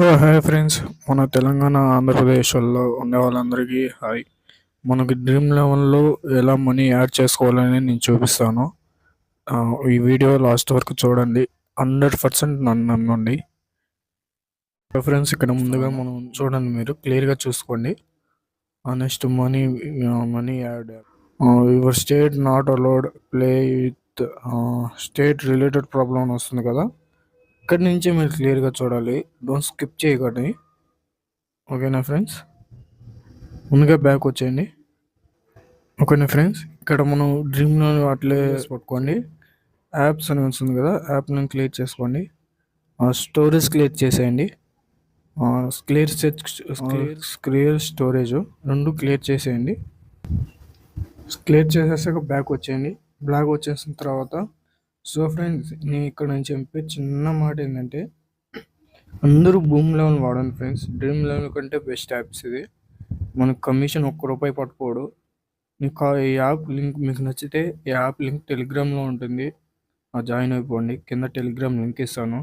Hi friends, మన తెలంగాణ ఆంధ్రప్రదేశ్లో ఉండే వాళ్ళందరికీ హాయ్. మనకి డ్రీమ్ లెవెల్లో ఎలా మనీ యాడ్ చేసుకోవాలని నేను చూపిస్తాను. ఈ వీడియో లాస్ట్ వరకు చూడండి. 100% నన్ను నమ్మండి. ఫ్రెండ్స్, ఇక్కడ ముందుగా మనం చూడండి, మీరు క్లియర్గా చూసుకోండి. Next money add your state not allowed play with state related problem వస్తుంది కదా. ఇక్కడి నుంచి మీరు క్లియర్గా చూడాలి, డోంట్ స్కిప్ చేయకండి. ఓకేనా ఫ్రెండ్స్, ముందుగా బ్యాక్ వచ్చేయండి. ఓకేనా ఫ్రెండ్స్, ఇక్కడ మనం డ్రీమ్లో అట్లే పట్టుకోండి. యాప్స్ అని వస్తుంది కదా, యాప్ని క్లియర్ చేసుకోండి. స్టోరేజ్ క్లియర్ చేసేయండి. క్లియర్ స్టోరేజ్ రెండు క్లియర్ చేసేయండి. క్లియర్ చేసేసాక బ్యాక్ వచ్చేయండి. బ్లాక్ వచ్చేసిన తర్వాత సో ఫ్రెండ్స్, నేను ఇక్కడ నుంచి చెప్పే చిన్న మాట ఏంటంటే, అందరూ బూమ్ లెవెల్ వాడండి ఫ్రెండ్స్. డ్రీమ్ లెవెల్ కంటే బెస్ట్ యాప్స్ ఇది. మనకు కమిషన్ ₹1 పట్టుకోడు. మీకు ఈ యాప్ లింక్ మీకు నచ్చితే ఈ యాప్ లింక్ టెలిగ్రామ్లో ఉంటుంది, జాయిన్ అయిపోండి. కింద టెలిగ్రామ్ లింక్ ఇస్తాను,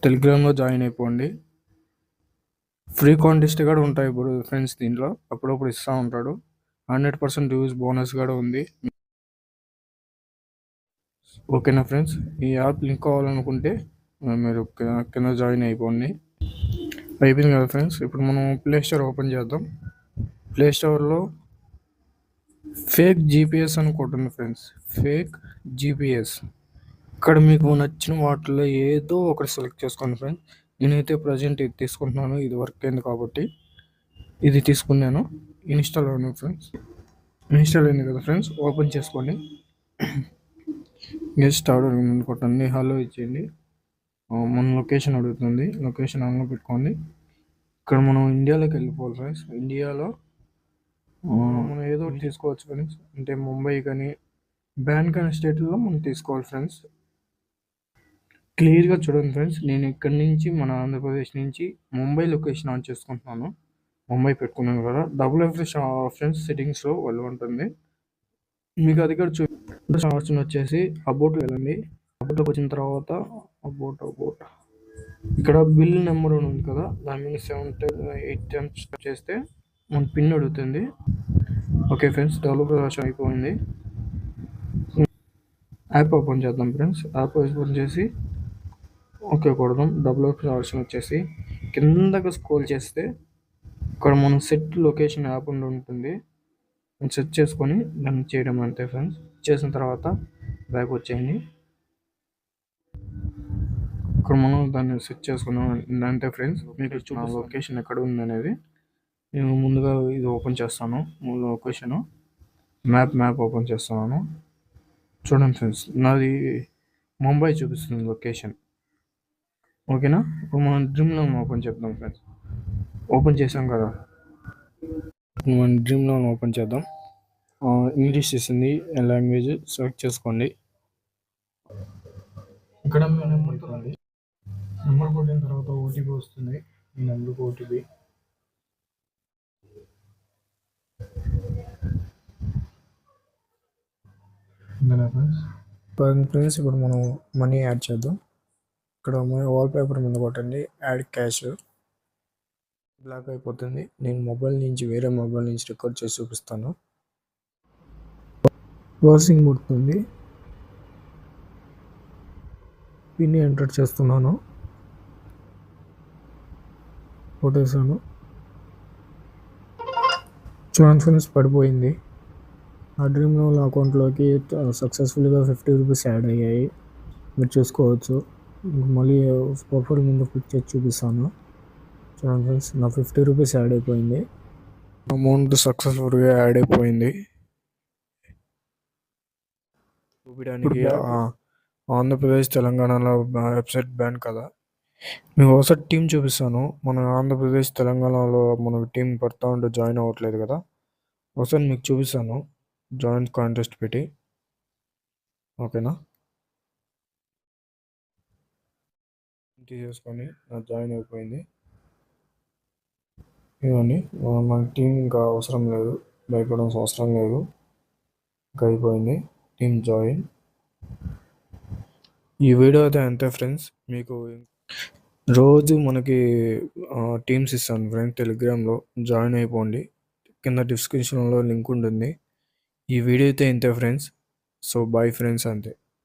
టెలిగ్రామ్లో జాయిన్ అయిపోండి. ఫ్రీ కాంటెస్ట్ కూడా ఉంటాయి ఇప్పుడు ఫ్రెండ్స్, దీంట్లో అప్పుడప్పుడు ఇస్తూ ఉంటాడు. 100% యూజ్ బోనస్ కూడా ఉంది. ఓకేనా ఫ్రెండ్స్, ఈ యాప్ లింక్ కావాలనుకుంటే మీరు కింద జాయిన్ అయిపోండి. అయిపోయింది కదా ఫ్రెండ్స్. ఇప్పుడు మనం ప్లే స్టోర్ ఓపెన్ చేద్దాం. ప్లే స్టోర్లో ఫేక్ జీపీఎస్ అని కొట్టండి ఫ్రెండ్స్. ఫేక్ జీపీఎస్, ఇక్కడ మీకు నచ్చిన వాటిలో ఏదో ఒకటి సెలెక్ట్ చేసుకోండి ఫ్రెండ్స్. నేనైతే ప్రజెంట్ ఇది తీసుకుంటున్నాను, ఇది వర్క్ అయింది కాబట్టి ఇది తీసుకున్నాను. ఇన్స్టాల్ అవ్వండి ఫ్రెండ్స్. ఇన్స్టాల్ అయింది కదా ఫ్రెండ్స్, ఓపెన్ చేసుకోండి. గెస్ట్ ఆర్డర్ కొట్టండి, హలో ఇచ్చేయండి. మన లొకేషన్ అడుగుతుంది, లొకేషన్ ఆన్లో పెట్టుకోండి. ఇక్కడ మనం ఇండియాలోకి వెళ్ళిపోవాలి ఫ్రెండ్స్. ఇండియాలో మనం ఏదో ఒకటి తీసుకోవచ్చు ఫ్రెండ్స్, అంటే ముంబై కానీ బ్యాంక్ అనే స్టేట్లో మనం తీసుకోవాలి ఫ్రెండ్స్. క్లియర్గా చూడండి ఫ్రెండ్స్, నేను ఇక్కడ నుంచి మన ఆంధ్రప్రదేశ్ నుంచి ముంబై లొకేషన్ ఆన్ చేసుకుంటున్నాను. ముంబై పెట్టుకున్నాను కదా. ఫ్రెండ్స్ సెట్టింగ్స్లో వాళ్ళు ఉంటుంది, మీకు అది కూడా ఆప్షన్ వచ్చేసి అబౌట్ వెళ్ళండి. అబౌట్కి వచ్చిన తర్వాత అబౌట్ ఇక్కడ బిల్ నెంబర్ ఉంది కదా, దాని మీద 7-8 టైమ్స్ చేస్తే మన పిన్ అడుగుతుంది. ఓకే ఫ్రెండ్స్, డెవలపర్ అయిపోయింది. యాప్ ఓపెన్ చేద్దాం ఫ్రెండ్స్. యాప్ ఓపెన్ చేసి ఓకే కొడదాం. డెవలపర్ ఆప్షన్ వచ్చేసి కిందకి స్క్రోల్ చేస్తే ఇక్కడ మనం సెట్ లొకేషన్ యాప్ ఉంటుంది, సెట్ చేసుకొని దాన్ని చేయడం అంతే ఫ్రెండ్స్. చేసిన తర్వాత బ్యాక్ వచ్చేయండి. ఇక్కడ మనం దాన్ని సెట్ చేసుకున్నాం అంతే ఫ్రెండ్స్. మీకు చూసిన లొకేషన్ ఎక్కడ ఉంది అనేది నేను ముందుగా ఇది ఓపెన్ చేస్తాను. లొకేషను మ్యాప్ ఓపెన్ చేస్తున్నాను. చూడండి ఫ్రెండ్స్, నాది ముంబై చూపిస్తుంది లొకేషన్. ఓకేనా, ఇప్పుడు మనం డ్రీమ్ లోన్ ఓపెన్ చేద్దాం ఫ్రెండ్స్. ఓపెన్ చేసాం కదా, మనం డ్రీమ్ లోన్ ఓపెన్ చేద్దాం. ఇంగ్లీష్ ఇస్తుంది, లాంగ్వేజ్ సెలెక్ట్ చేసుకోండి. ఇక్కడ నెంబర్ కొట్టిన తర్వాత ఓటీపీ వస్తుంది. ఈ నెంబర్కి ఓటీపీ ఫ్రెండ్స్. ఇప్పుడు మనం మనీ యాడ్ చేద్దాం. ఇక్కడ వాల్పేపర్ మీద కొట్టండి, యాడ్ క్యాష్. బ్లాక్ అయిపోతుంది. నేను మొబైల్ నుంచి వేరే మొబైల్ నుంచి రికార్డ్ చేసి చూపిస్తాను. ప్రాసెసింగ్ పుడుతుంది. పిన్ ఎంటర్ చేస్తున్నాను, కొట్టేసాను. చూడండి ఫ్రెండ్స్, పడిపోయింది. ఆ డ్రీమ్ లోన్ అకౌంట్లోకి సక్సెస్ఫుల్గా ₹50 యాడ్ అయ్యాయి, మీరు చూసుకోవచ్చు. మళ్ళీ ప్రొఫైల్ ముందు క్లిక్ చేసి చూపిస్తాను. చూడండి ఫ్రెండ్స్, నా ₹50 యాడ్ అయిపోయింది. అమౌంట్ సక్సెస్ఫుల్గా యాడ్ అయిపోయింది. చూపించడానికి ఆంధ్రప్రదేశ్ తెలంగాణలో వెబ్సైట్ బ్యాన్ కదా. మీకు ఒకసారి టీం చూపిస్తాను. మన ఆంధ్రప్రదేశ్ తెలంగాణలో మనకు టీం పడతా ఉంటే జాయిన్ అవ్వట్లేదు కదా, ఒకసారి మీకు చూపిస్తాను. జాయిన్ కాంటెస్ట్ పెట్టి, ఓకేనా, తీసేసుకొని జాయిన్ అయిపోయింది. ఇవన్నీ మన టీం ఇంకా అవసరం లేదు, భయపడాల్సిన అవసరం లేదు. ఇంకా అయిపోయింది, టీం జాయిన్. ఈ వీడియో అయితే అంతే ఫ్రెండ్స్. మీకు రోజు మనకి టీమ్స్ ఇస్తాను ఫ్రెండ్స్ టెలిగ్రామ్లో. జాయిన్ అయిపోండి. కింద డిస్క్రిప్షన్లో లింక్ ఉంటుంది. ఈ వీడియో అయితే ఇంతే ఫ్రెండ్స్. సో బాయ్ ఫ్రెండ్స్, అంతే.